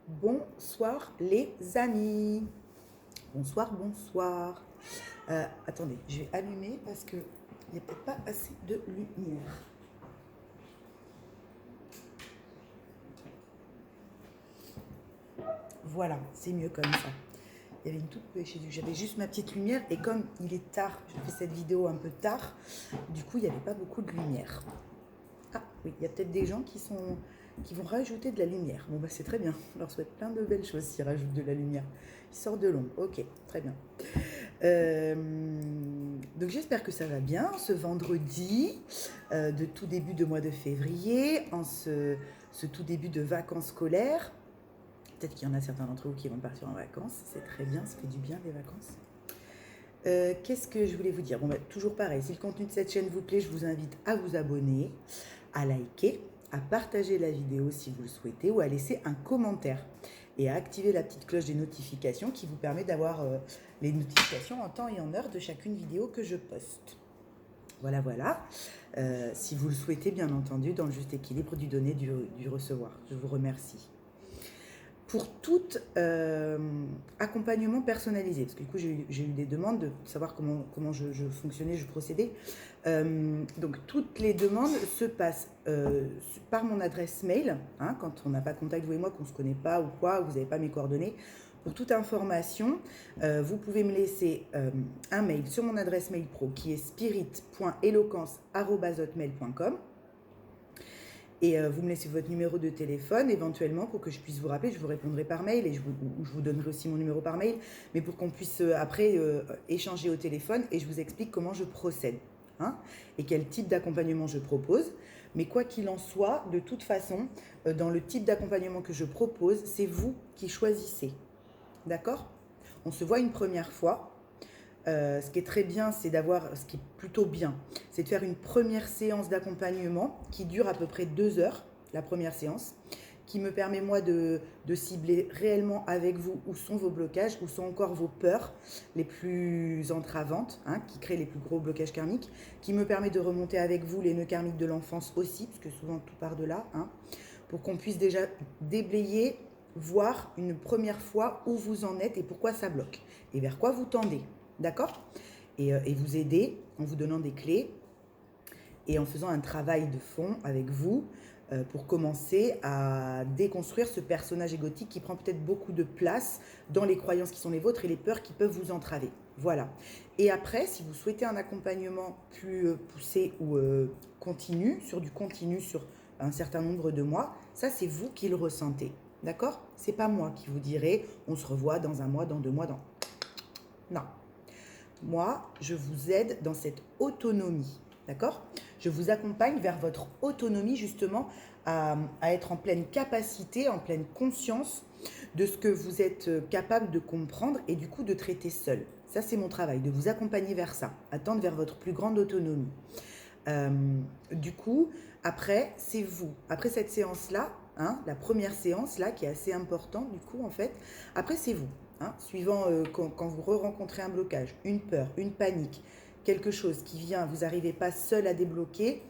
Bonsoir les amis. Bonsoir, bonsoir. Attendez, je vais allumer parce qu'il n'y a peut-être pas assez de lumière. Voilà, c'est mieux comme ça. Il y avait une toute petite... J'avais juste ma petite lumière et comme il est tard, j'ai fait cette vidéo un peu tard, du coup il n'y avait pas beaucoup de lumière. Ah oui, il y a peut-être des gens qui vont rajouter de la lumière. Bon bah c'est très bien, on leur souhaite plein de belles choses s'ils rajoutent de la lumière. Ils sortent de l'ombre, ok, très bien. Donc j'espère que ça va bien ce vendredi de tout début de mois de février, en ce tout début de vacances scolaires. Peut-être qu'il y en a certains d'entre vous qui vont partir en vacances, c'est très bien, ça fait du bien les vacances. Qu'est-ce que je voulais vous dire? Bon, bah, toujours pareil, si le contenu de cette chaîne vous plaît, je vous invite à vous abonner, à liker, à partager la vidéo si vous le souhaitez ou à laisser un commentaire et à activer la petite cloche des notifications qui vous permet d'avoir les notifications en temps et en heure de chacune vidéo que je poste. Voilà, voilà. Si vous le souhaitez, bien entendu, dans le juste équilibre du donner, du recevoir. Je vous remercie. Pour tout accompagnement personnalisé, parce que du coup j'ai eu des demandes de savoir comment je fonctionnais, je procédais. Donc toutes les demandes se passent par mon adresse mail, hein, quand on n'a pas contact, vous et moi, qu'on ne se connaît pas ou quoi, vous n'avez pas mes coordonnées. Pour toute information, vous pouvez me laisser un mail sur mon adresse mail pro qui est spirit.eloquence@hotmail.com. Et vous me laissez votre numéro de téléphone éventuellement pour que je puisse vous rappeler. Je vous répondrai par mail et je vous donnerai aussi mon numéro par mail, mais pour qu'on puisse après échanger au téléphone et je vous explique comment je procède, hein, et quel type d'accompagnement je propose. Mais quoi qu'il en soit, de toute façon, dans le type d'accompagnement que je propose, c'est vous qui choisissez. D'accord? On se voit une première fois. Ce qui est très bien, c'est d'avoir, ce qui est plutôt bien, c'est de faire une première séance d'accompagnement qui dure à peu près 2 heures, la première séance, qui me permet moi de cibler réellement avec vous où sont vos blocages, où sont encore vos peurs les plus entravantes, hein, qui créent les plus gros blocages karmiques, qui me permet de remonter avec vous les nœuds karmiques de l'enfance aussi, parce que souvent tout part de là, hein, pour qu'on puisse déjà déblayer, voir une première fois où vous en êtes et pourquoi ça bloque, et vers quoi vous tendez. D'accord? Et vous aider en vous donnant des clés et en faisant un travail de fond avec vous pour commencer à déconstruire ce personnage égotique qui prend peut-être beaucoup de place dans les croyances qui sont les vôtres et les peurs qui peuvent vous entraver. Voilà. Et après, si vous souhaitez un accompagnement plus poussé ou continu, sur un certain nombre de mois, ça c'est vous qui le ressentez. D'accord? C'est pas moi qui vous dirai on se revoit dans un mois, dans 2 mois, dans... Non. Moi, je vous aide dans cette autonomie, d'accord? Je vous accompagne vers votre autonomie, justement, à être en pleine capacité, en pleine conscience de ce que vous êtes capable de comprendre et du coup de traiter seul. Ça, c'est mon travail, de vous accompagner vers ça, à tendre vers votre plus grande autonomie. Du coup, après, c'est vous. Après cette séance-là, hein, la première séance-là, qui est assez importante, du coup, en fait, après, c'est vous. Hein, suivant quand vous rencontrez un blocage, une peur, une panique, quelque chose qui vient, vous n'arrivez pas seul à débloquer,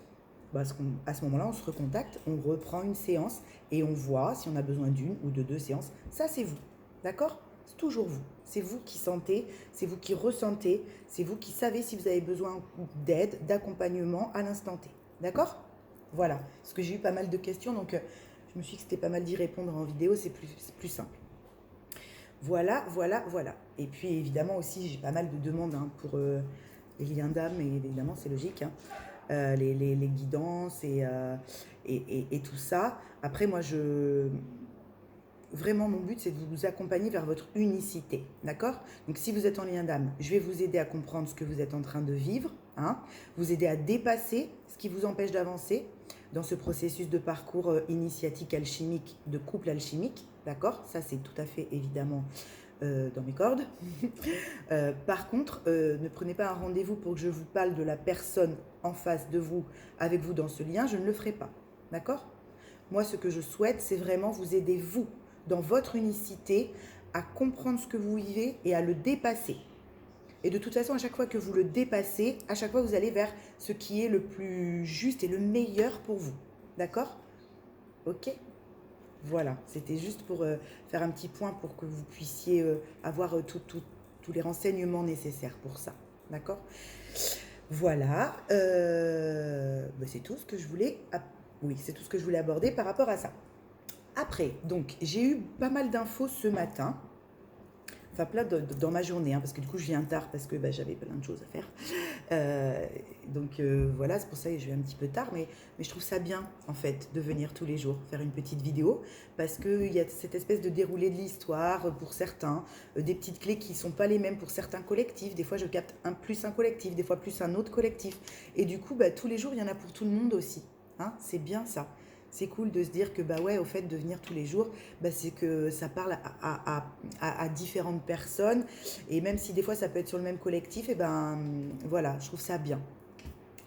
bah, à ce moment-là, on se recontacte, on reprend une séance et on voit si on a besoin d'une ou de 2 séances. Ça, c'est vous. D'accord? C'est toujours vous. C'est vous qui sentez, c'est vous qui ressentez, c'est vous qui savez si vous avez besoin d'aide, d'accompagnement à l'instant T. D'accord? Voilà. Parce que j'ai eu pas mal de questions, donc je me suis dit que c'était pas mal d'y répondre en vidéo, c'est plus simple. Voilà, voilà, voilà. Et puis évidemment aussi, j'ai pas mal de demandes, hein, pour les liens d'âme, et évidemment c'est logique, hein, les guidances et tout ça. Après, moi, vraiment, mon but, c'est de vous accompagner vers votre unicité, d'accord? Donc, si vous êtes en lien d'âme, je vais vous aider à comprendre ce que vous êtes en train de vivre, hein, vous aider à dépasser ce qui vous empêche d'avancer dans ce processus de parcours initiatique alchimique, de couple alchimique, d'accord? Ça, c'est tout à fait évidemment dans mes cordes. Par contre, ne prenez pas un rendez-vous pour que je vous parle de la personne en face de vous, avec vous dans ce lien, je ne le ferai pas, d'accord? Moi, ce que je souhaite, c'est vraiment vous aider, vous, dans votre unicité, à comprendre ce que vous vivez et à le dépasser. Et de toute façon, à chaque fois que vous le dépassez, à chaque fois, vous allez vers ce qui est le plus juste et le meilleur pour vous. D'accord? Ok? Voilà, c'était juste pour faire un petit point pour que vous puissiez avoir tous les renseignements nécessaires pour ça. D'accord? Voilà, bah, c'est tout ce que je voulais. Oui, c'est tout ce que je voulais aborder par rapport à ça. Après, donc, j'ai eu pas mal d'infos ce matin. Enfin, plein dans ma journée, hein, parce que du coup, je viens tard parce que bah, j'avais plein de choses à faire. Voilà, c'est pour ça que je vais un petit peu tard, mais je trouve ça bien, en fait, de venir tous les jours faire une petite vidéo, parce qu'il y a cette espèce de déroulé de l'histoire pour certains, des petites clés qui ne sont pas les mêmes pour certains collectifs. Des fois, je capte plus un collectif, des fois plus un autre collectif. Et du coup, bah, tous les jours, il y en a pour tout le monde aussi. Hein, c'est bien ça. C'est cool de se dire que, bah ouais, au fait de venir tous les jours, bah, c'est que ça parle à différentes personnes. Et même si des fois ça peut être sur le même collectif, et ben voilà, je trouve ça bien.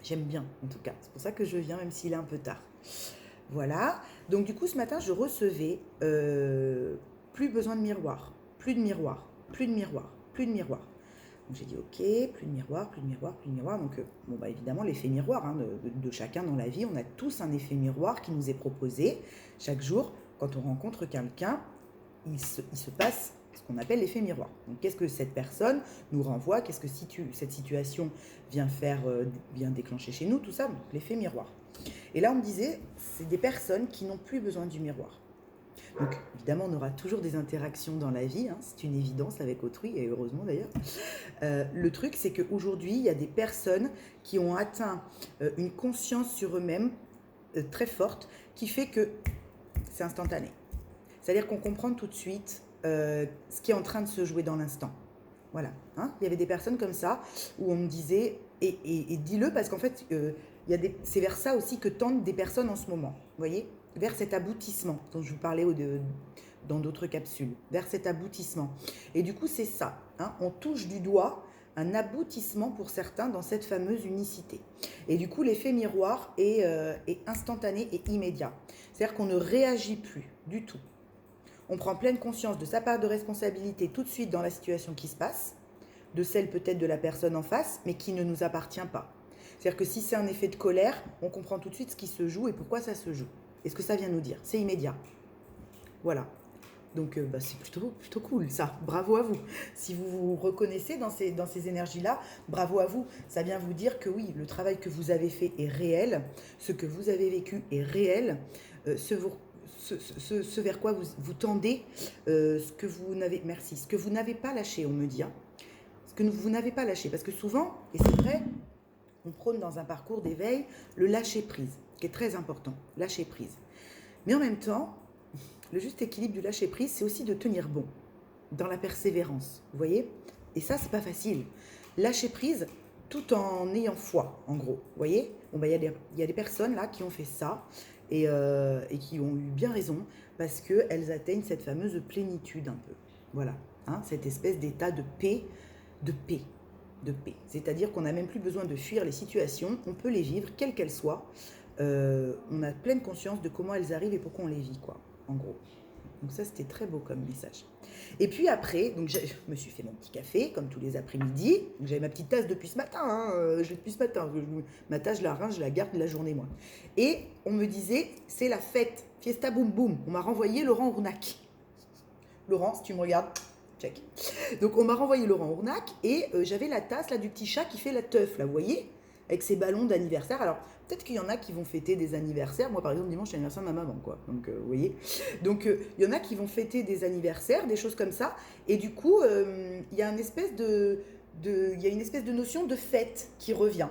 J'aime bien en tout cas. C'est pour ça que je viens, même s'il est un peu tard. Voilà. Donc du coup, ce matin, je recevais plus besoin de miroir, plus de miroir, plus de miroir, plus de miroir. Donc j'ai dit ok, plus de miroir, plus de miroir, plus de miroir. Donc bon bah évidemment l'effet miroir hein, de chacun dans la vie, on a tous un effet miroir qui nous est proposé chaque jour. Quand on rencontre quelqu'un, il se passe ce qu'on appelle l'effet miroir. Donc qu'est-ce que cette personne nous renvoie, qu'est-ce que cette situation vient déclencher chez nous, tout ça, donc l'effet miroir. Et là on me disait, c'est des personnes qui n'ont plus besoin du miroir. Donc évidemment on aura toujours des interactions dans la vie, hein, c'est une évidence avec autrui, et heureusement d'ailleurs. Le truc c'est qu'aujourd'hui il y a des personnes qui ont atteint une conscience sur eux-mêmes très forte, qui fait que c'est instantané. C'est-à-dire qu'on comprend tout de suite ce qui est en train de se jouer dans l'instant. Voilà. Hein, il y avait des personnes comme ça où on me disait, et dis-le parce qu'en fait, c'est vers ça aussi que tendent des personnes en ce moment. Vous voyez, vers cet aboutissement dont je vous parlais dans d'autres capsules. Vers cet aboutissement. Et du coup, c'est ça. Hein, on touche du doigt un aboutissement pour certains dans cette fameuse unicité. Et du coup, l'effet miroir est instantané et immédiat. C'est-à-dire qu'on ne réagit plus du tout. On prend pleine conscience de sa part de responsabilité tout de suite dans la situation qui se passe, de celle peut-être de la personne en face, mais qui ne nous appartient pas. C'est-à-dire que si c'est un effet de colère, on comprend tout de suite ce qui se joue et pourquoi ça se joue. Et ce que ça vient nous dire. C'est immédiat. Voilà. Donc bah, c'est plutôt cool ça. Bravo à vous. Si vous vous reconnaissez dans ces énergies-là, bravo à vous. Ça vient vous dire que oui, le travail que vous avez fait est réel, ce que vous avez vécu est réel, ce vers quoi vous tendez, ce que vous n'avez pas lâché, on me dit. Hein. Ce que vous n'avez pas lâché. Parce que souvent, et c'est vrai, on prône dans un parcours d'éveil le lâcher-prise, qui est très important. Lâcher-prise. Mais en même temps, le juste équilibre du lâcher-prise, c'est aussi de tenir bon, dans la persévérance, vous voyez. Et ça, c'est pas facile. Lâcher-prise tout en ayant foi, en gros, vous voyez. Bon, bah, y a des personnes là qui ont fait ça et qui ont eu bien raison parce qu'elles atteignent cette fameuse plénitude un peu. Voilà, hein, cette espèce d'état de paix, de paix, de paix. C'est-à-dire qu'on n'a même plus besoin de fuir les situations, on peut les vivre, quelles qu'elles soient. On a pleine conscience de comment elles arrivent et pourquoi on les vit, quoi, en gros. Donc ça, c'était très beau comme message. Et puis après, donc je me suis fait mon petit café, comme tous les après-midi. J'avais ma petite tasse depuis ce matin. Hein, je l'ai depuis ce matin. Ma tasse, je la rince, je la garde la journée, moi. Et on me disait, c'est la fête. Fiesta boum boum. On m'a renvoyé Laurent Ournac. Laurent, si tu me regardes, check. Donc on m'a renvoyé Laurent Ournac et j'avais la tasse là du petit chat qui fait la teuf, là, vous voyez, avec ses ballons d'anniversaire. Alors peut-être qu'il y en a qui vont fêter des anniversaires. Moi par exemple dimanche c'est l'anniversaire de ma maman, quoi. Donc vous voyez. Donc il y en a qui vont fêter des anniversaires, des choses comme ça. Et du coup il y a une espèce de notion de fête qui revient.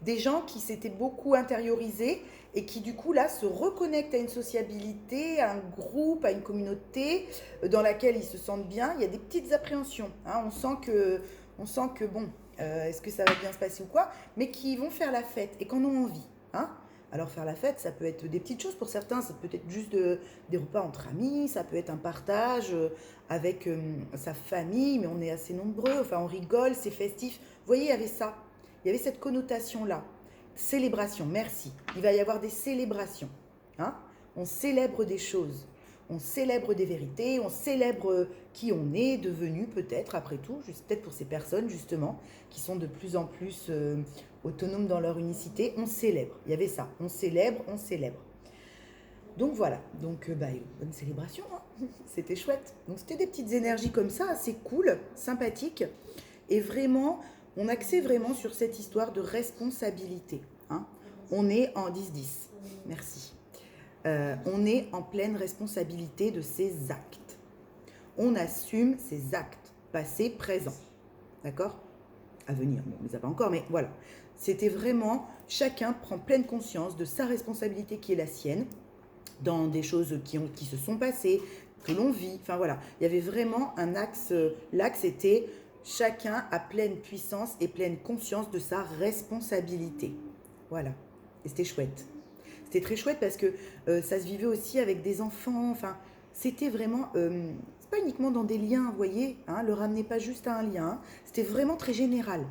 Des gens qui s'étaient beaucoup intériorisés et qui du coup là se reconnectent à une sociabilité, à un groupe, à une communauté dans laquelle ils se sentent bien. Il y a des petites appréhensions, hein. On sent que bon, est-ce que ça va bien se passer ou quoi, mais qui vont faire la fête et qu'en ont envie, hein. Alors faire la fête, ça peut être des petites choses pour certains, ça peut être juste des repas entre amis, ça peut être un partage avec sa famille, mais on est assez nombreux, enfin on rigole, c'est festif. Vous voyez, il y avait ça. Il y avait cette connotation-là. Célébration, merci. Il va y avoir des célébrations. Hein, on célèbre des choses. On célèbre des vérités. On célèbre qui on est devenu, peut-être, après tout. Peut-être pour ces personnes, justement, qui sont de plus en plus autonomes dans leur unicité. On célèbre. Il y avait ça. On célèbre, on célèbre. Donc voilà, donc bonne célébration, hein. C'était chouette. Donc c'était des petites énergies comme ça, assez cool, sympathiques. Et vraiment, on axait vraiment sur cette histoire de responsabilité, hein. On est en 10-10, merci. On est en pleine responsabilité de ses actes. On assume ses actes, passé, présent. D'accord? À venir, bon, mais ça pas encore, mais voilà. C'était vraiment, chacun prend pleine conscience de sa responsabilité qui est la sienne, dans des choses qui se sont passées, que l'on vit. Enfin voilà, il y avait vraiment un axe. L'axe était chacun à pleine puissance et pleine conscience de sa responsabilité. Voilà. Et c'était chouette. C'était très chouette parce que ça se vivait aussi avec des enfants. Enfin, c'était vraiment. C'est pas uniquement dans des liens, vous voyez, hein, le ramenez pas juste à un lien. Hein, c'était vraiment très général.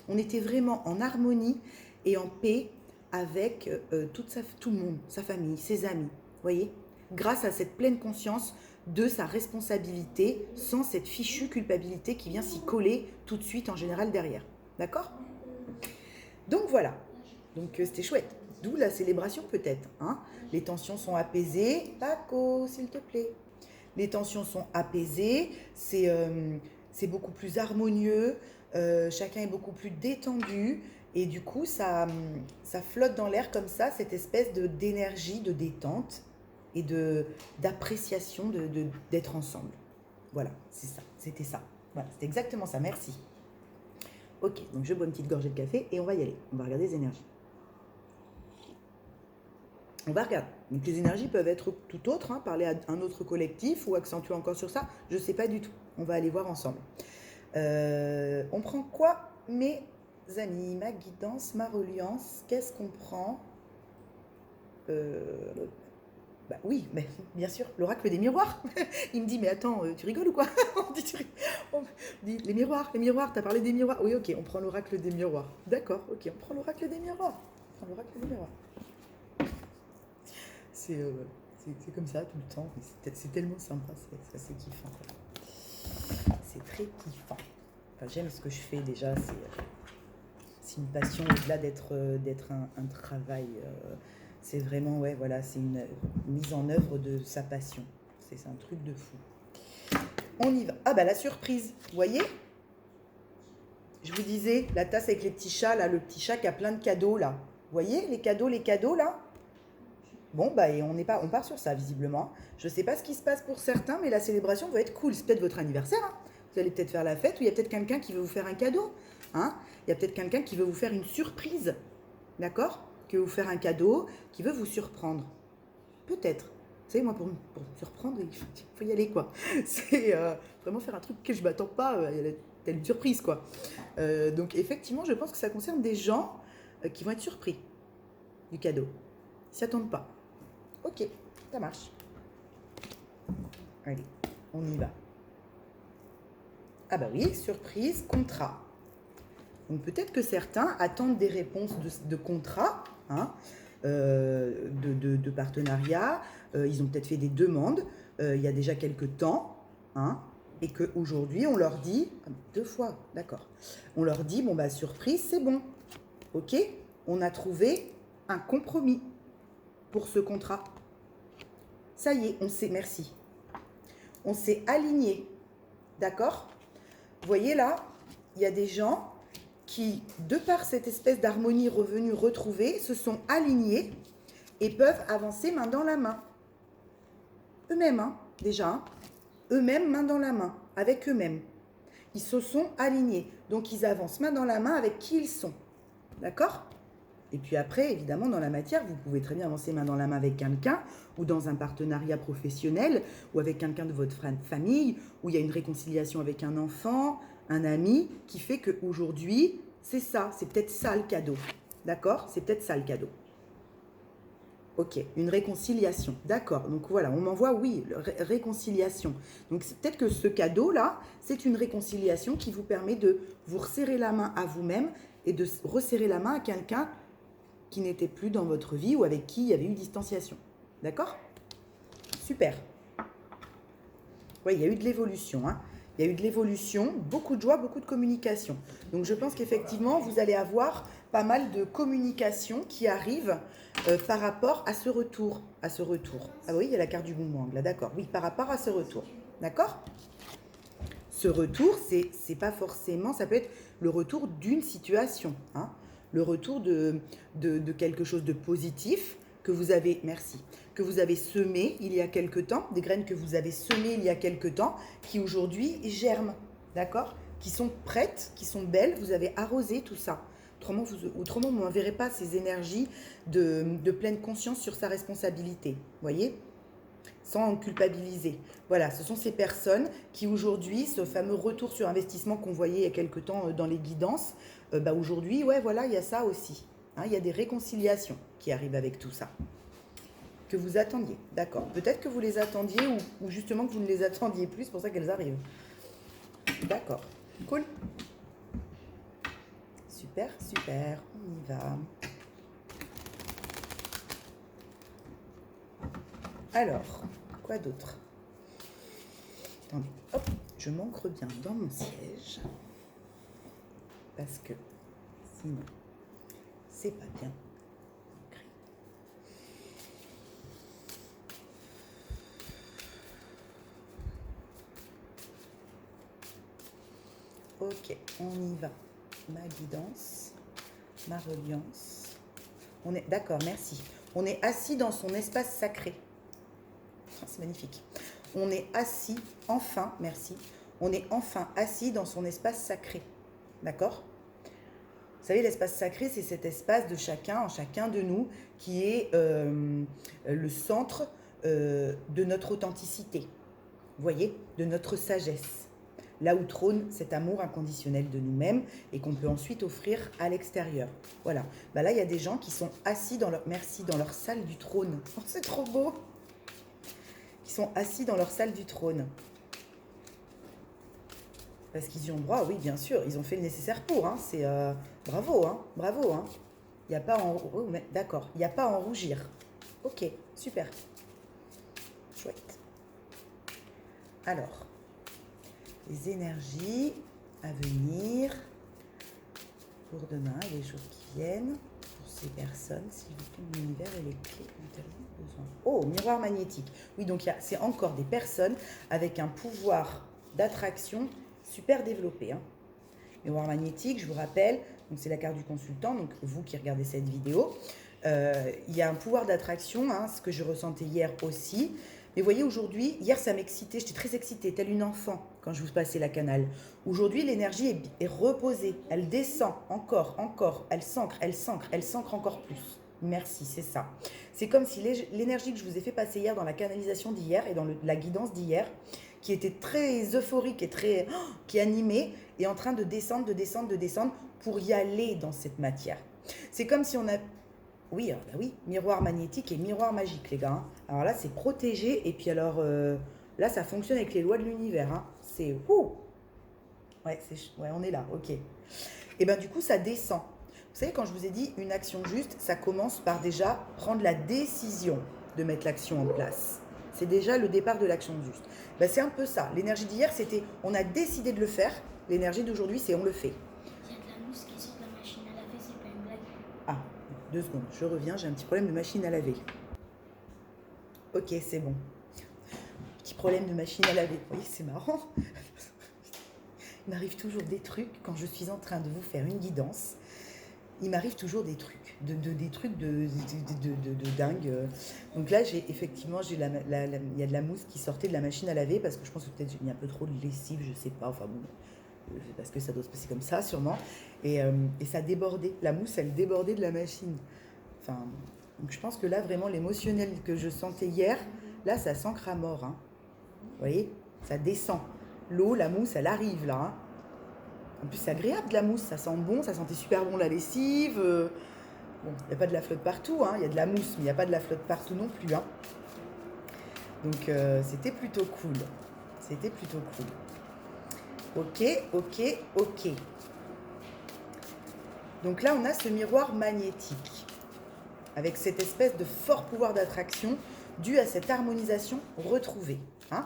On était vraiment en harmonie et en paix avec tout le monde, sa famille, ses amis. Voyez, grâce à cette pleine conscience de sa responsabilité, sans cette fichue culpabilité qui vient s'y coller tout de suite en général derrière. D'accord? Donc voilà, donc c'était chouette. D'où la célébration peut-être. Hein, les tensions sont apaisées. Paco, s'il te plaît. Les tensions sont apaisées, c'est beaucoup plus harmonieux, chacun est beaucoup plus détendu. Et du coup, ça flotte dans l'air comme ça, cette espèce d'énergie, de détente et d'appréciation d'être ensemble. Voilà, c'est ça, c'était ça. Voilà, c'était exactement ça, merci. Ok, donc je bois une petite gorgée de café et on va y aller. On va regarder les énergies. On va regarder. Donc les énergies peuvent être tout autres, hein, parler à un autre collectif ou accentuer encore sur ça, je ne sais pas du tout. On va aller voir ensemble. On prend quoi, mes amis? Ma guidance, ma reliance, qu'est-ce qu'on prend? Bah oui, mais bien sûr, l'oracle des miroirs. Il me dit, mais attends, tu rigoles ou quoi? On dit, les miroirs, t'as parlé des miroirs. Oui, ok, on prend l'oracle des miroirs. D'accord, ok, on prend l'oracle des miroirs. On prend l'oracle des miroirs. C'est comme ça tout le temps. C'est tellement sympa, c'est assez kiffant. C'est très kiffant. Enfin, j'aime ce que je fais déjà. C'est une passion au-delà d'être un travail. C'est vraiment, ouais, voilà, c'est une mise en œuvre de sa passion. C'est un truc de fou. On y va. Ah bah la surprise, vous voyez? Je vous disais, la tasse avec les petits chats, là, le petit chat qui a plein de cadeaux, là. Vous voyez, les cadeaux, là? Bon, bah, et on part sur ça, visiblement. Je ne sais pas ce qui se passe pour certains, mais la célébration doit être cool. C'est peut-être votre anniversaire, hein. Vous allez peut-être faire la fête, ou il y a peut-être quelqu'un qui veut vous faire un cadeau, hein. Il y a peut-être quelqu'un qui veut vous faire une surprise, d'accord? Qui veut vous faire un cadeau, qui veut vous surprendre. Peut-être. Vous savez, moi, pour me surprendre, il faut y aller, quoi. C'est vraiment faire un truc que je ne m'attends pas, telle une surprise, quoi. Donc, effectivement, je pense que ça concerne des gens qui vont être surpris du cadeau. Ils s'y attendent pas. Ok, ça marche. Allez, on y va. Ah bah oui, surprise, contrat. Donc peut-être que certains attendent des réponses de contrat, hein, de partenariat. Ils ont peut-être fait des demandes il y a déjà quelques temps, hein, et qu'aujourd'hui on leur dit, 2 fois, d'accord, on leur dit, bon bah surprise, c'est bon. Ok, on a trouvé un compromis pour ce contrat. Ça y est, merci. On s'est aligné, d'accord? Vous voyez là, il y a des gens qui, de par cette espèce d'harmonie revenue, retrouvée, se sont alignés et peuvent avancer main dans la main. Eux-mêmes, hein, déjà, hein, eux-mêmes main dans la main, avec eux-mêmes. Ils se sont alignés, donc ils avancent main dans la main avec qui ils sont, d'accord? Et puis après, évidemment, dans la matière, vous pouvez très bien avancer main dans la main avec quelqu'un, ou dans un partenariat professionnel, ou avec quelqu'un de votre famille, où il y a une réconciliation avec un enfant, un ami, qui fait qu'aujourd'hui, c'est ça, c'est peut-être ça le cadeau. D'accord? C'est peut-être ça le cadeau. Ok, une réconciliation. D'accord, donc voilà, on m'envoie, oui, réconciliation. Donc peut-être que ce cadeau-là, c'est une réconciliation qui vous permet de vous resserrer la main à vous-même et de resserrer la main à quelqu'un qui n'était plus dans votre vie ou avec qui il y avait eu distanciation. D'accord? Super. Oui, il y a eu de l'évolution, hein. Il y a eu de l'évolution, beaucoup de joie, beaucoup de communication. Donc je pense qu'effectivement, vous allez avoir pas mal de communication qui arrive par rapport à ce retour. Ah oui, il y a la carte du boomerang, là, d'accord. Oui, par rapport à ce retour. D'accord? Ce retour, c'est pas forcément... Ça peut être le retour d'une situation. Hein, le retour de quelque chose de positif que vous avez... Merci. Que vous avez semé il y a quelque temps. Des graines que vous avez semées il y a quelque temps qui aujourd'hui germent. D'accord? Qui sont prêtes, qui sont belles. Vous avez arrosé tout ça. Autrement, vous n'enverrez pas ces énergies de pleine conscience sur sa responsabilité. Voyez? Sans en culpabiliser. Voilà, ce sont ces personnes qui aujourd'hui, ce fameux retour sur investissement qu'on voyait il y a quelque temps dans les guidances, aujourd'hui, ouais, voilà, il y a ça aussi. Hein, il y a des réconciliations qui arrivent avec tout ça. Que vous attendiez, d'accord. Peut-être que vous les attendiez ou justement que vous ne les attendiez plus, c'est pour ça qu'elles arrivent. D'accord, cool. Super, super, on y va. Alors, quoi d'autre? Attendez, hop, je m'ancre bien dans mon siège. Parce que sinon, c'est pas bien. Ok, on y va. Ma guidance, ma reliance. On est d'accord, merci. On est assis dans son espace sacré. C'est magnifique. On est assis, enfin, merci. On est enfin assis dans son espace sacré. D'accord? Vous savez, l'espace sacré, c'est cet espace de chacun, en chacun de nous, qui est le centre de notre authenticité. Vous voyez? De notre sagesse. Là où trône cet amour inconditionnel de nous-mêmes et qu'on peut ensuite offrir à l'extérieur. Voilà. Là, il y a des gens qui sont assis dans leur salle du trône. Oh, c'est trop beau! Qui sont assis dans leur salle du trône. Parce qu'ils y ont droit, oui, bien sûr. Ils ont fait le nécessaire pour. Hein. C'est bravo, hein. Bravo. Hein. Il n'y a pas en... Oh, d'accord. Il n'y a pas à en rougir. Ok, super. Chouette. Alors... les énergies à venir pour demain et les jours qui viennent pour ces personnes, s'il vous plaît, l'univers et les clés dont elles ont besoin. Oh, miroir magnétique. Oui, donc c'est encore des personnes avec un pouvoir d'attraction super développé. Hein. Miroir magnétique, je vous rappelle, donc c'est la carte du consultant, donc vous qui regardez cette vidéo, il y a un pouvoir d'attraction, hein, ce que je ressentais hier aussi. Mais vous voyez, aujourd'hui, hier ça m'excitait, j'étais très excitée, telle une enfant quand je vous passais la canale. Aujourd'hui, l'énergie est reposée, elle descend encore, elle s'ancre encore plus. Merci, c'est ça. C'est comme si l'énergie que je vous ai fait passer hier dans la canalisation d'hier et dans la guidance d'hier, qui était très euphorique et qui animée, est en train de descendre pour y aller dans cette matière. C'est comme si on a... Oui, oui, miroir magnétique et miroir magique, les gars. Hein. Alors là, c'est protégé. Et puis alors, là, ça fonctionne avec les lois de l'univers. Hein. C'est... Ouais, on est là, ok. Et bien, du coup, ça descend. Vous savez, quand je vous ai dit une action juste, ça commence par déjà prendre la décision de mettre l'action en place. C'est déjà le départ de l'action juste. Ben, c'est un peu ça. L'énergie d'hier, c'était on a décidé de le faire. L'énergie d'aujourd'hui, c'est on le fait. Il y a de la mousse qui sort de la machine à laver, c'est pas une blague. Ah, 2 secondes, je reviens, j'ai un petit problème de machine à laver. Ok, c'est bon. Petit problème de machine à laver. Vous voyez, c'est marrant. Il m'arrive toujours des trucs quand je suis en train de vous faire une guidance. Il m'arrive toujours des trucs, des trucs de dingue. Donc là, il y a de la mousse qui sortait de la machine à laver parce que je pense que peut-être j'ai mis un peu trop de lessive, je sais pas. Enfin bon, parce que ça doit se passer comme ça, sûrement. Et ça débordait. La mousse, elle débordait de la machine. Enfin, donc je pense que là, vraiment, l'émotionnel que je sentais hier, là, ça s'ancre à mort. Hein. Vous voyez? Ça descend. L'eau, la mousse, elle arrive là. Hein. En plus, c'est agréable de la mousse, ça sent bon, ça sentait super bon la lessive. Bon, il n'y a pas de la flotte partout, hein. Il y a de la mousse, mais il n'y a pas de la flotte partout non plus. Hein. Donc, c'était plutôt cool. C'était plutôt cool. Ok. Donc là, on a ce miroir magnétique, avec cette espèce de fort pouvoir d'attraction dû à cette harmonisation retrouvée. Hein,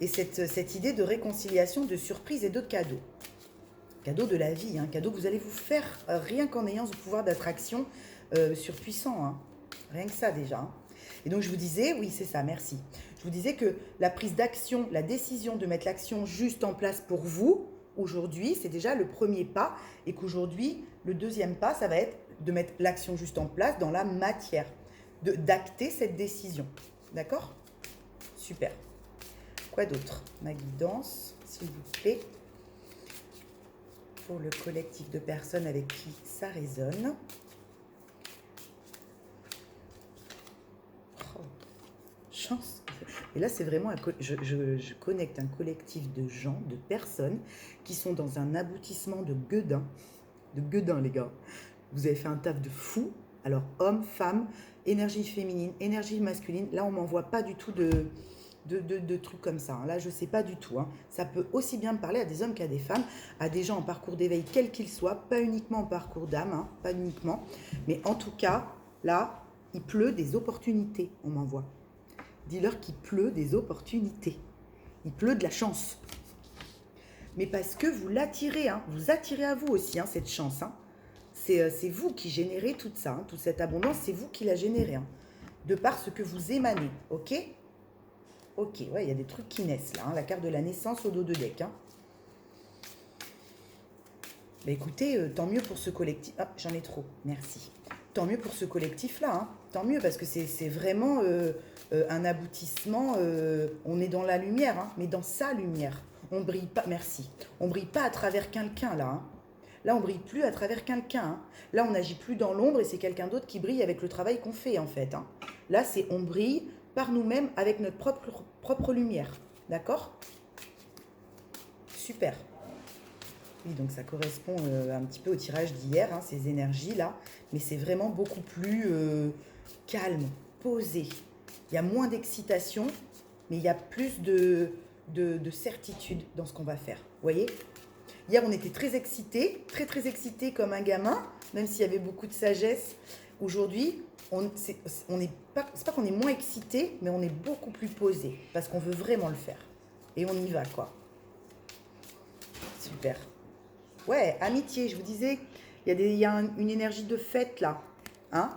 et cette idée de réconciliation, de surprise et de cadeau. Cadeau de la vie, hein, cadeau que vous allez vous faire rien qu'en ayant ce pouvoir d'attraction surpuissant. Hein. Rien que ça déjà. Hein. Et donc je vous disais, oui c'est ça, merci. Je vous disais que la prise d'action, la décision de mettre l'action juste en place pour vous, aujourd'hui, c'est déjà le premier pas. Et qu'aujourd'hui, le deuxième pas, ça va être de mettre l'action juste en place dans la matière. D'acter cette décision. D'accord? Super. Quoi d'autre? Ma guidance, s'il vous plaît. Pour le collectif de personnes avec qui ça résonne. Oh, chance. Et là, c'est vraiment je connecte un collectif de gens, de personnes qui sont dans un aboutissement de gueudin. De gueudin, les gars. Vous avez fait un taf de fou. Alors, hommes, femmes, énergie féminine, énergie masculine. Là, on m'envoie pas du tout de trucs comme ça. Là, je ne sais pas du tout. Hein. Ça peut aussi bien me parler à des hommes qu'à des femmes, à des gens en parcours d'éveil, quel qu'il soit, pas uniquement en parcours d'âme, hein, pas uniquement. Mais en tout cas, là, il pleut des opportunités, on m'envoie. Dis-leur qu'il pleut des opportunités. Il pleut de la chance. Mais parce que vous l'attirez, hein, vous attirez à vous aussi hein, cette chance. Hein. C'est vous qui générez tout ça, hein, toute cette abondance, c'est vous qui la générez. Hein, de par ce que vous émanez, ok ? Ok, ouais, il y a des trucs qui naissent là. Hein, la carte de la naissance au dos de deck. Hein. Bah écoutez, tant mieux pour ce collectif. Ah, j'en ai trop, merci. Tant mieux pour ce collectif-là. Hein. Tant mieux parce que c'est vraiment un aboutissement. On est dans la lumière, hein, mais dans sa lumière. On brille pas, merci. On brille pas à travers quelqu'un là. Hein. Là, on brille plus à travers quelqu'un. Hein. Là, on n'agit plus dans l'ombre et c'est quelqu'un d'autre qui brille avec le travail qu'on fait en fait. Hein. Là, c'est on brille par nous-mêmes avec notre propre lumière. D'accord? Super. Oui, donc ça correspond un petit peu au tirage d'hier, hein, ces énergies-là. Mais c'est vraiment beaucoup plus calme, posé. Il y a moins d'excitation, mais il y a plus de certitude dans ce qu'on va faire. Vous voyez? Hier, on était très excités, très excités comme un gamin, même s'il y avait beaucoup de sagesse. Aujourd'hui, c'est pas qu'on est moins excité, mais on est beaucoup plus posé parce qu'on veut vraiment le faire. Et on y va, quoi. Super. Ouais, amitié, je vous disais, il y a une énergie de fête là. Hein?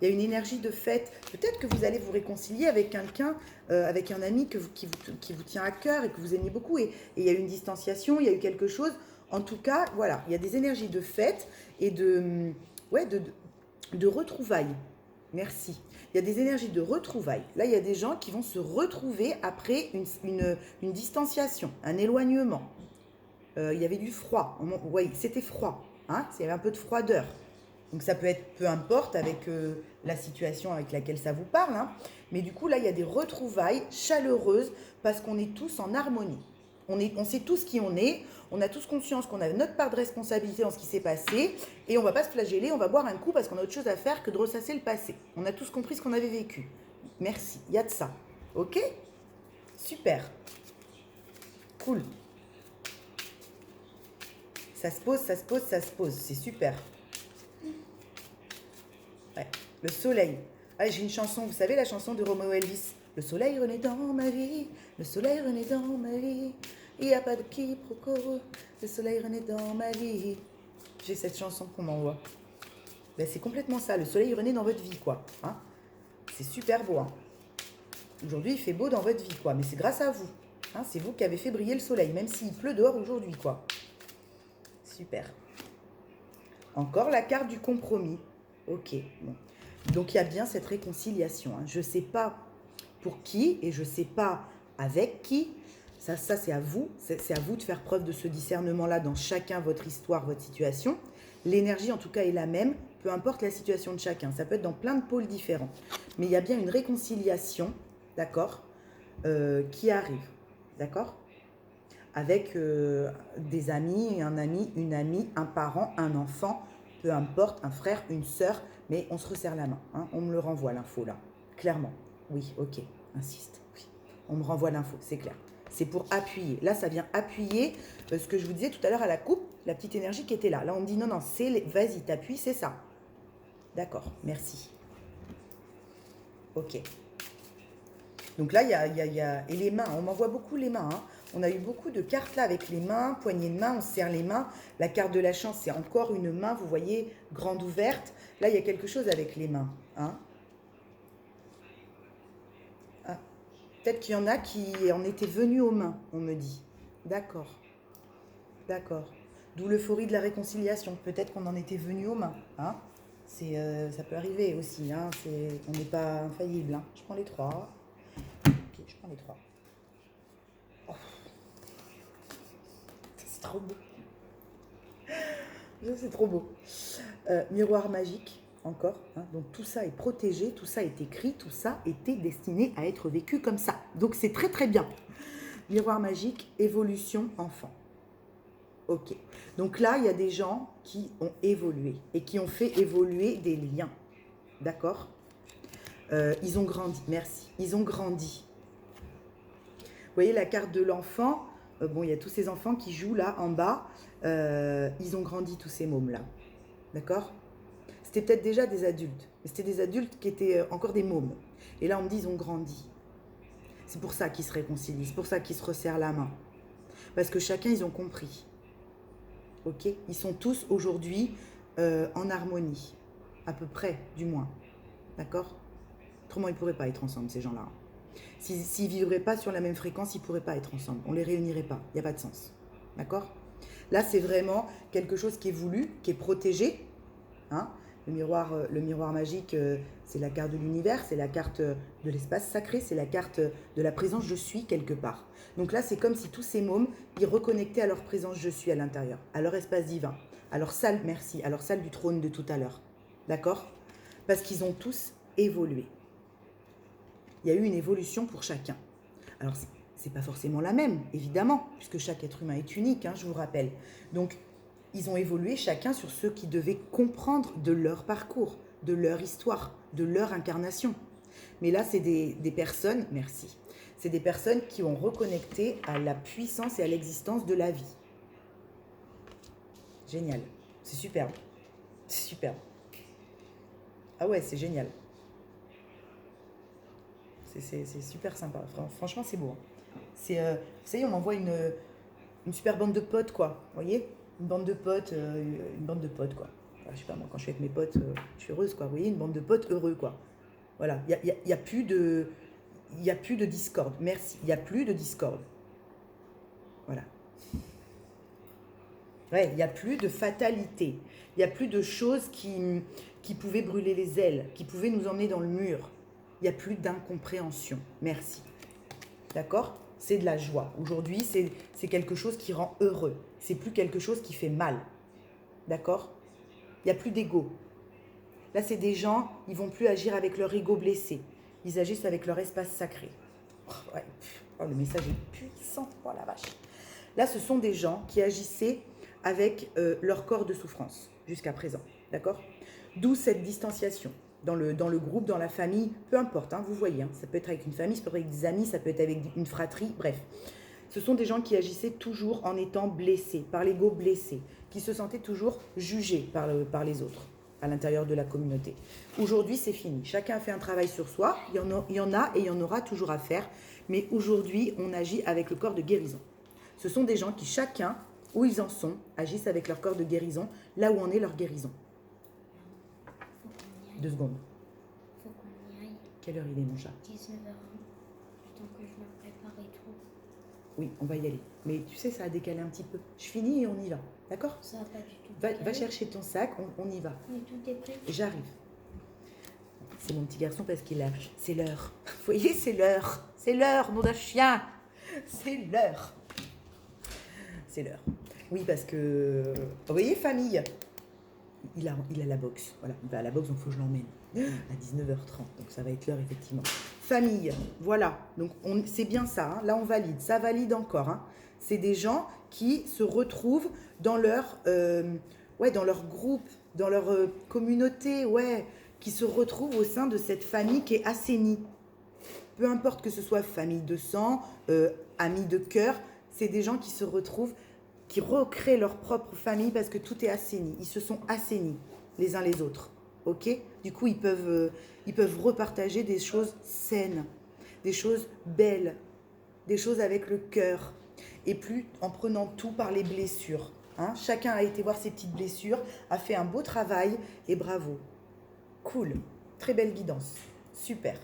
Il y a une énergie de fête. Peut-être que vous allez vous réconcilier avec quelqu'un, avec un ami qui vous tient à cœur et que vous aimez beaucoup. Et il y a eu une distanciation, il y a eu quelque chose. En tout cas, voilà, il y a des énergies de fête et de retrouvailles. Merci. Il y a des énergies de retrouvailles. Là, il y a des gens qui vont se retrouver après une distanciation, un éloignement. Il y avait du froid. Oui, c'était froid. Hein, il y avait un peu de froideur. Donc ça peut être, peu importe, avec la situation avec laquelle ça vous parle. Hein. Mais du coup, là, il y a des retrouvailles chaleureuses parce qu'on est tous en harmonie. On sait tous qui on est. On a tous conscience qu'on a notre part de responsabilité dans ce qui s'est passé. Et on ne va pas se flageller, on va boire un coup parce qu'on a autre chose à faire que de ressasser le passé. On a tous compris ce qu'on avait vécu. Merci, il y a de ça. Ok? Super. Cool. Ça se pose. C'est super. Ouais. Le soleil. Ah, j'ai une chanson, vous savez la chanson de Romeo Elvis. Le soleil renaît dans ma vie, le soleil renaît dans ma vie. Il n'y a pas de quiproquo, le soleil renaît dans ma vie. J'ai cette chanson qu'on m'envoie. Ben, c'est complètement ça, le soleil renaît dans votre vie, quoi. Hein, c'est super beau. Hein. Aujourd'hui, il fait beau dans votre vie, quoi. Mais c'est grâce à vous. Hein, c'est vous qui avez fait briller le soleil, même s'il pleut dehors aujourd'hui, quoi. Super. Encore la carte du compromis. Ok, bon. Donc il y a bien cette réconciliation. Hein. Je ne sais pas pour qui et je ne sais pas avec qui. Ça c'est à vous. C'est à vous de faire preuve de ce discernement-là dans chacun, votre histoire, votre situation. L'énergie, en tout cas, est la même, peu importe la situation de chacun. Ça peut être dans plein de pôles différents. Mais il y a bien une réconciliation, d'accord, qui arrive, d'accord, avec des amis, un ami, une amie, un parent, un enfant, peu importe, un frère, une sœur, mais on se resserre la main. Hein, on me le renvoie, l'info, là. Clairement. Oui, ok, insiste. Oui. On me renvoie l'info, c'est clair. C'est pour appuyer. Là, ça vient appuyer ce que je vous disais tout à l'heure à la coupe, la petite énergie qui était là. Là, on me dit non, vas-y, t'appuies, c'est ça. D'accord, merci. Ok. Donc là, il y a... Et les mains, on m'envoie beaucoup les mains. Hein. On a eu beaucoup de cartes là avec les mains, poignées de main, on serre les mains. La carte de la chance, c'est encore une main, vous voyez, grande ouverte. Là, il y a quelque chose avec les mains. Hein. Ah. Peut-être qu'il y en a qui en étaient venus aux mains, on me dit. D'accord. D'accord. D'où l'euphorie de la réconciliation. Peut-être qu'on en était venu aux mains. Hein. Ça peut arriver aussi. Hein. On n'est pas infaillible. Hein. Je prends les 3. Ok, je prends les 3. Oh. C'est trop beau. C'est trop beau. Miroir magique, encore. Hein. Donc tout ça est protégé, tout ça est écrit, tout ça était destiné à être vécu comme ça. Donc c'est très très bien. Miroir magique, évolution enfant. Ok. Donc là, il y a des gens qui ont évolué et qui ont fait évoluer des liens. D'accord. Ils ont grandi, merci. Ils ont grandi. Vous voyez la carte de l'enfant. Bon, il y a tous ces enfants qui jouent là en bas. Ils ont grandi, tous ces mômes-là. D'accord. C'était peut-être déjà des adultes. Mais c'était des adultes qui étaient encore des mômes. Et là, on me dit, ils ont grandi. C'est pour ça qu'ils se réconcilient. C'est pour ça qu'ils se resserrent la main. Parce que chacun, ils ont compris. Ok. Ils sont tous aujourd'hui en harmonie. À peu près, du moins. D'accord. Autrement, ils ne pourraient pas être ensemble, ces gens-là. S'ils ne vivraient pas sur la même fréquence, ils ne pourraient pas être ensemble. On ne les réunirait pas. Il n'y a pas de sens. D'accord. Là, c'est vraiment quelque chose qui est voulu, qui est protégé. Hein. Le miroir magique, c'est la carte de l'univers, c'est la carte de l'espace sacré, c'est la carte de la présence je suis quelque part. Donc là, c'est comme si tous ces mômes, ils reconnectaient à leur présence je suis à l'intérieur, à leur espace divin, à leur salle, merci, à leur salle du trône de tout à l'heure. D'accord. Parce qu'ils ont tous évolué. Il y a eu une évolution pour chacun. Alors, c'est pas forcément la même, évidemment, puisque chaque être humain est unique, hein, je vous rappelle. Donc, ils ont évolué chacun sur ce qu'ils devaient comprendre de leur parcours, de leur histoire, de leur incarnation. Mais là, c'est des personnes, merci, c'est des personnes qui ont reconnecté à la puissance et à l'existence de la vie. Génial, c'est superbe, c'est superbe. Ah ouais, c'est génial. C'est super sympa, franchement, c'est beau. Vous savez, on m'envoie une super bande de potes, quoi, vous voyez. Une bande de potes, quoi. Enfin, je sais pas, moi, quand je suis avec mes potes, je suis heureuse, quoi. Vous voyez, une bande de potes heureux, quoi. Voilà, il y a plus de discorde. Merci, il n'y a plus de discorde. Voilà. Ouais, il n'y a plus de fatalité. Il n'y a plus de choses qui pouvaient brûler les ailes, qui pouvaient nous emmener dans le mur. Il n'y a plus d'incompréhension. Merci. D'accord ? C'est de la joie. Aujourd'hui, c'est quelque chose qui rend heureux. C'est plus quelque chose qui fait mal. D'accord ? Il n'y a plus d'ego. Là, c'est des gens, ils vont plus agir avec leur ego blessé. Ils agissent avec leur espace sacré. Oh, ouais. Oh, le message est puissant. Oh la vache. Là, ce sont des gens qui agissaient avec leur corps de souffrance jusqu'à présent. D'accord ? D'où cette distanciation. Dans le groupe, dans la famille, peu importe, hein, vous voyez, hein, ça peut être avec une famille, ça peut être avec des amis, ça peut être avec une fratrie, bref. Ce sont des gens qui agissaient toujours en étant blessés, par l'ego blessé, qui se sentaient toujours jugés par les autres, à l'intérieur de la communauté. Aujourd'hui, c'est fini. Chacun a fait un travail sur soi, il y en a et il y en aura toujours à faire, mais aujourd'hui, on agit avec le corps de guérison. Ce sont des gens qui, chacun, où ils en sont, agissent avec leur corps de guérison, là où en est leur guérison. 2 secondes. Faut qu'on y aille. Quelle heure il est, mon chat ? 19h01. Le temps que je me prépare et tout. Oui, on va y aller. Mais tu sais, ça a décalé un petit peu. Je finis et on y va. D'accord ? Ça va pas du tout. Va chercher ton sac, on y va. Mais tout est prêt. J'arrive. C'est mon petit garçon parce qu'il a... C'est l'heure. Vous voyez, c'est l'heure. C'est l'heure, nom d'un chien. C'est l'heure. C'est l'heure. Oui, parce que... Vous voyez, famille. Il a la boxe. Voilà, il va à la boxe, donc il faut que je l'emmène. À 19h30, donc ça va être l'heure, effectivement. Famille, voilà. Donc, c'est bien ça. Hein. Là, on valide. Ça valide encore. Hein. C'est des gens qui se retrouvent dans leur groupe, dans leur communauté, qui se retrouvent au sein de cette famille qui est assainie. Peu importe que ce soit famille de sang, amis de cœur, c'est des gens qui se retrouvent, qui recréent leur propre famille parce que tout est assaini. Ils se sont assainis les uns les autres. Ok ? Du coup, ils peuvent repartager des choses saines, des choses belles, des choses avec le cœur. et plus en prenant tout par les blessures. Hein. Chacun a été voir ses petites blessures, a fait un beau travail et bravo. Cool, très belle guidance, super.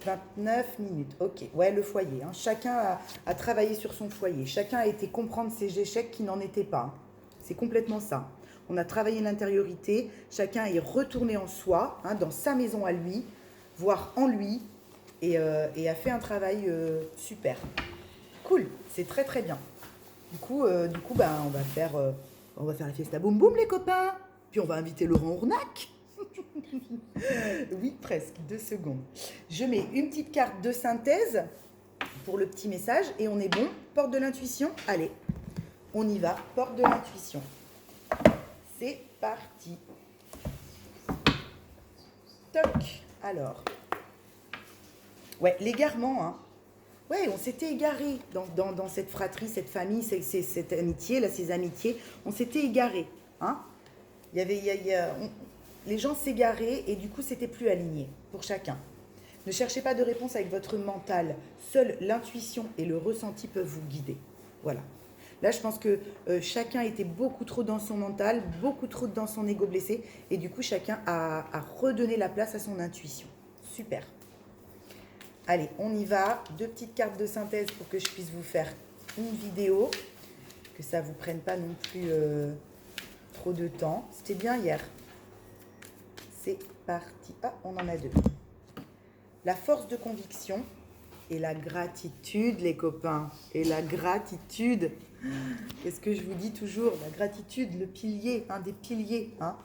29 minutes, ok. Ouais, le foyer. Hein. Chacun a travaillé sur son foyer. Chacun a été comprendre ses échecs qui n'en étaient pas. C'est complètement ça. On a travaillé l'intériorité. Chacun est retourné en soi, hein, dans sa maison à lui, voire en lui, et a fait un travail super. Cool, c'est très très bien. Du coup, ben, on va faire la fiesta boum boum les copains. Puis on va inviter Laurent Ournac. Oui, presque, 2 secondes. Je mets une petite carte de synthèse pour le petit message et on est bon. Porte de l'intuition, allez, on y va, porte de l'intuition. C'est parti. Toc, alors. Ouais, l'égarement, hein. Ouais, on s'était égaré dans cette fratrie, cette famille, cette amitié, là, ces amitiés. On s'était égaré, hein. Les gens s'égaraient et du coup, c'était plus aligné pour chacun. Ne cherchez pas de réponse avec votre mental. Seule l'intuition et le ressenti peuvent vous guider. Voilà. Là, je pense que chacun était beaucoup trop dans son mental, beaucoup trop dans son ego blessé. Et du coup, chacun a redonné la place à son intuition. Super. Allez, on y va. 2 petites cartes de synthèse pour que je puisse vous faire une vidéo. Que ça ne vous prenne pas non plus trop de temps. C'était bien hier. C'est parti. Ah, on en a 2. La force de conviction et la gratitude, les copains. Et la gratitude. Qu'est-ce que je vous dis toujours? La gratitude, le pilier, un des piliers. Hein.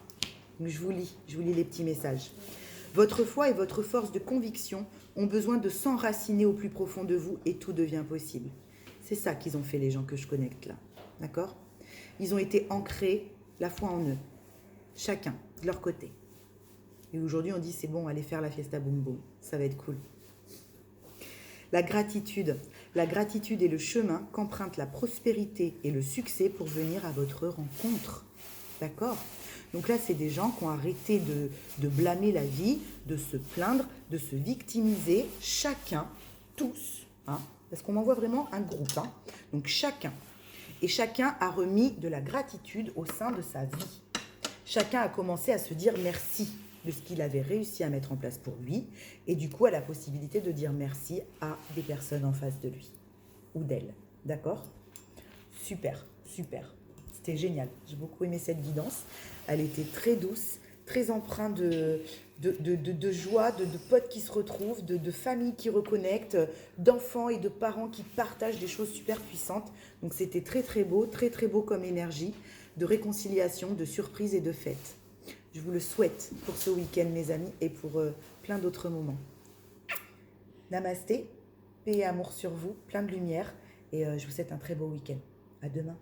Donc je vous lis les petits messages. Votre foi et votre force de conviction ont besoin de s'enraciner au plus profond de vous et tout devient possible. C'est ça qu'ils ont fait, les gens que je connecte là. D'accord? Ils ont été ancrés, la foi en eux. Chacun, de leur côté. Et aujourd'hui, on dit, c'est bon, allez faire la fiesta boum boum. Ça va être cool. La gratitude. La gratitude est le chemin qu'emprunte la prospérité et le succès pour venir à votre rencontre. D'accord? Donc là, c'est des gens qui ont arrêté de blâmer la vie, de se plaindre, de se victimiser. Chacun, tous, hein, parce qu'on m'envoie vraiment un groupe. Hein, donc chacun. Et chacun a remis de la gratitude au sein de sa vie. Chacun a commencé à se dire merci de ce qu'il avait réussi à mettre en place pour lui, et du coup a la possibilité de dire merci à des personnes en face de lui, ou d'elle, d'accord? Super, super, c'était génial, j'ai beaucoup aimé cette guidance, elle était très douce, très empreinte de joie, de potes qui se retrouvent, de familles qui reconnectent, d'enfants et de parents qui partagent des choses super puissantes, donc c'était très très beau comme énergie, de réconciliation, de surprise et de fête. Je vous le souhaite pour ce week-end, mes amis, et pour plein d'autres moments. Namasté, paix et amour sur vous, plein de lumière, et je vous souhaite un très beau week-end. À demain.